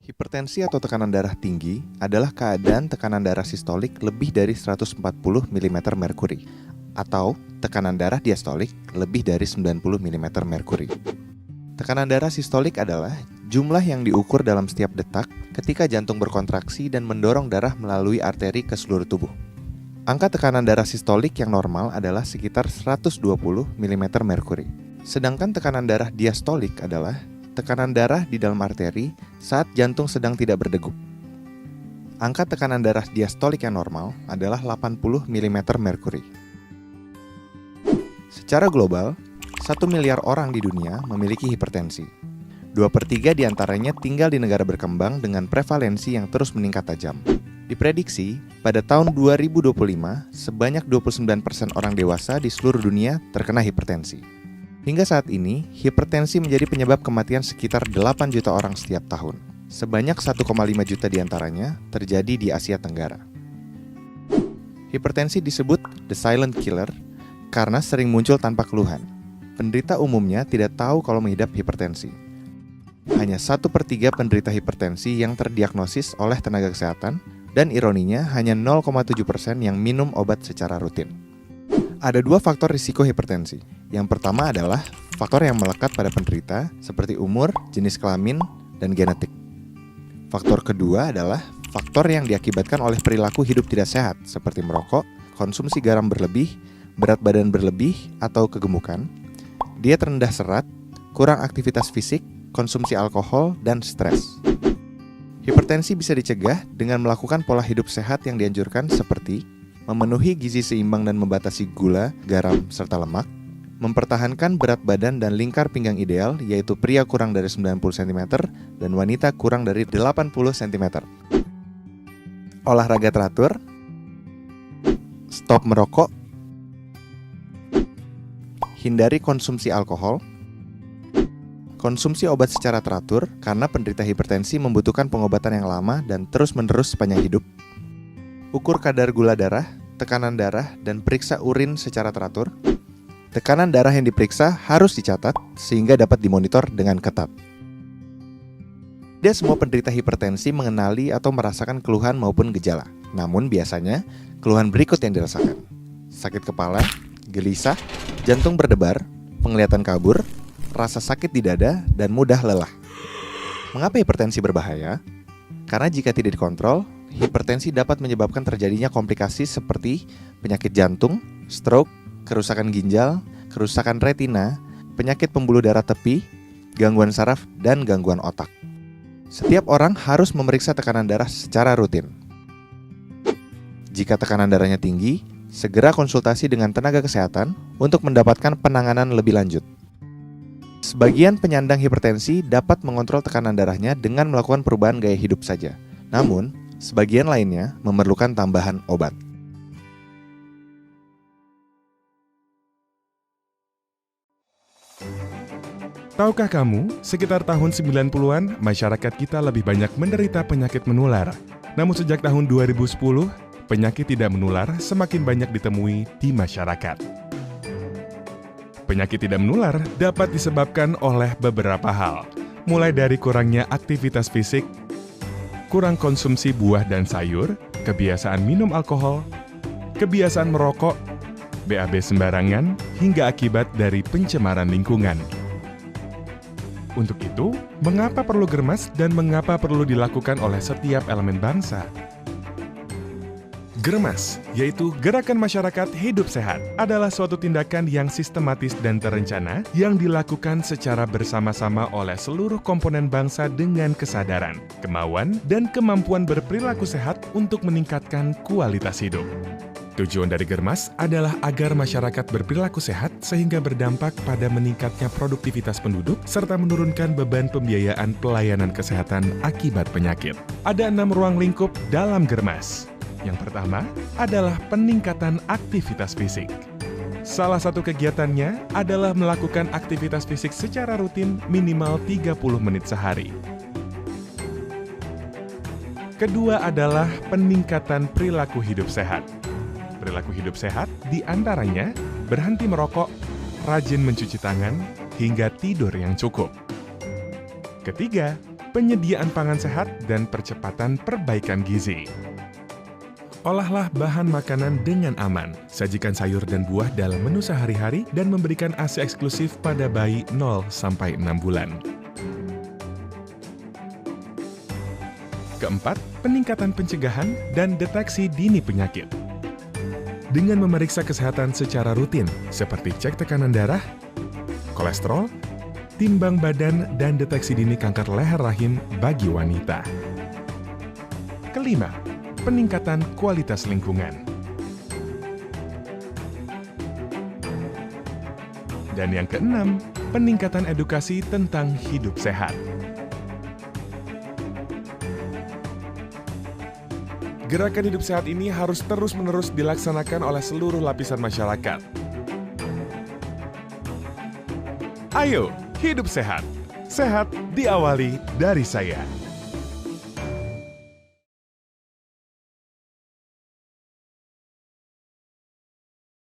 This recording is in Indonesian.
Hipertensi atau tekanan darah tinggi adalah keadaan tekanan darah sistolik lebih dari 140 mm merkuri atau tekanan darah diastolik lebih dari 90 mm merkuri. Tekanan darah sistolik adalah jumlah yang diukur dalam setiap detak ketika jantung berkontraksi dan mendorong darah melalui arteri ke seluruh tubuh. Angka tekanan darah sistolik yang normal adalah sekitar 120 mm merkuri. Sedangkan tekanan darah diastolik adalah tekanan darah di dalam arteri saat jantung sedang tidak berdegup. Angka tekanan darah diastolik yang normal adalah 80 mm merkuri. Secara global, 1 miliar orang di dunia memiliki hipertensi. 2/3 diantaranya tinggal di negara berkembang dengan prevalensi yang terus meningkat tajam. Diprediksi, pada tahun 2025, sebanyak 29% orang dewasa di seluruh dunia terkena hipertensi. Hingga saat ini, hipertensi menjadi penyebab kematian sekitar 8 juta orang setiap tahun. Sebanyak 1,5 juta diantaranya terjadi di Asia Tenggara. Hipertensi disebut the silent killer karena sering muncul tanpa keluhan. Penderita umumnya tidak tahu kalau mengidap hipertensi. Hanya 1/3 penderita hipertensi yang terdiagnosis oleh tenaga kesehatan, dan ironinya hanya 0,7% yang minum obat secara rutin. Ada 2 faktor risiko hipertensi. Yang pertama adalah faktor yang melekat pada penderita seperti umur, jenis kelamin, dan genetik. Faktor kedua adalah faktor yang diakibatkan oleh perilaku hidup tidak sehat seperti merokok, konsumsi garam berlebih, berat badan berlebih atau kegemukan, diet rendah serat, kurang aktivitas fisik, konsumsi alkohol, dan stres. Hipertensi bisa dicegah dengan melakukan pola hidup sehat yang dianjurkan seperti memenuhi gizi seimbang dan membatasi gula, garam, serta lemak, mempertahankan berat badan dan lingkar pinggang ideal, yaitu pria kurang dari 90 cm dan wanita kurang dari 80 cm. Olahraga teratur, stop merokok, hindari konsumsi alkohol, konsumsi obat secara teratur karena penderita hipertensi membutuhkan pengobatan yang lama dan terus-menerus sepanjang hidup. Ukur kadar gula darah, tekanan darah, dan periksa urin secara teratur. Tekanan darah yang diperiksa harus dicatat sehingga dapat dimonitor dengan ketat. Tidak semua penderita hipertensi mengenali atau merasakan keluhan maupun gejala. Namun biasanya, keluhan berikut yang dirasakan: sakit kepala, gelisah, jantung berdebar, penglihatan kabur, rasa sakit di dada, dan mudah lelah. Mengapa hipertensi berbahaya? Karena jika tidak dikontrol, hipertensi dapat menyebabkan terjadinya komplikasi seperti penyakit jantung, stroke, kerusakan ginjal, kerusakan retina, penyakit pembuluh darah tepi, gangguan saraf, dan gangguan otak. Setiap orang harus memeriksa tekanan darah secara rutin. Jika tekanan darahnya tinggi, segera konsultasi dengan tenaga kesehatan untuk mendapatkan penanganan lebih lanjut. Sebagian penyandang hipertensi dapat mengontrol tekanan darahnya dengan melakukan perubahan gaya hidup saja. Namun, sebagian lainnya memerlukan tambahan obat. Tahukah kamu, sekitar tahun 90-an, masyarakat kita lebih banyak menderita penyakit menular. Namun sejak tahun 2010, penyakit tidak menular semakin banyak ditemui di masyarakat. Penyakit tidak menular dapat disebabkan oleh beberapa hal, mulai dari kurangnya aktivitas fisik, kurang konsumsi buah dan sayur, kebiasaan minum alkohol, kebiasaan merokok, BAB sembarangan, hingga akibat dari pencemaran lingkungan. Untuk itu, mengapa perlu Germas dan mengapa perlu dilakukan oleh setiap elemen bangsa? Germas, yaitu Gerakan Masyarakat Hidup Sehat, adalah suatu tindakan yang sistematis dan terencana yang dilakukan secara bersama-sama oleh seluruh komponen bangsa dengan kesadaran, kemauan, dan kemampuan berperilaku sehat untuk meningkatkan kualitas hidup. Tujuan dari Germas adalah agar masyarakat berperilaku sehat sehingga berdampak pada meningkatnya produktivitas penduduk serta menurunkan beban pembiayaan pelayanan kesehatan akibat penyakit. Ada 6 ruang lingkup dalam Germas. Yang pertama adalah peningkatan aktivitas fisik. Salah satu kegiatannya adalah melakukan aktivitas fisik secara rutin minimal 30 menit sehari. Kedua adalah peningkatan perilaku hidup sehat. Perilaku hidup sehat diantaranya berhenti merokok, rajin mencuci tangan, hingga tidur yang cukup. Ketiga, penyediaan pangan sehat, dan percepatan perbaikan gizi. Olahlah bahan makanan dengan aman. Sajikan sayur dan buah dalam menu sehari-hari dan memberikan ASI eksklusif pada bayi 0-6 bulan. Keempat, peningkatan pencegahan dan deteksi dini penyakit. Dengan memeriksa kesehatan secara rutin, seperti cek tekanan darah, kolesterol, timbang badan, dan deteksi dini kanker leher rahim bagi wanita. Kelima, peningkatan kualitas lingkungan. Dan yang keenam, peningkatan edukasi tentang hidup sehat. Gerakan hidup sehat ini harus terus-menerus dilaksanakan oleh seluruh lapisan masyarakat. Ayo, hidup sehat. Sehat diawali dari saya.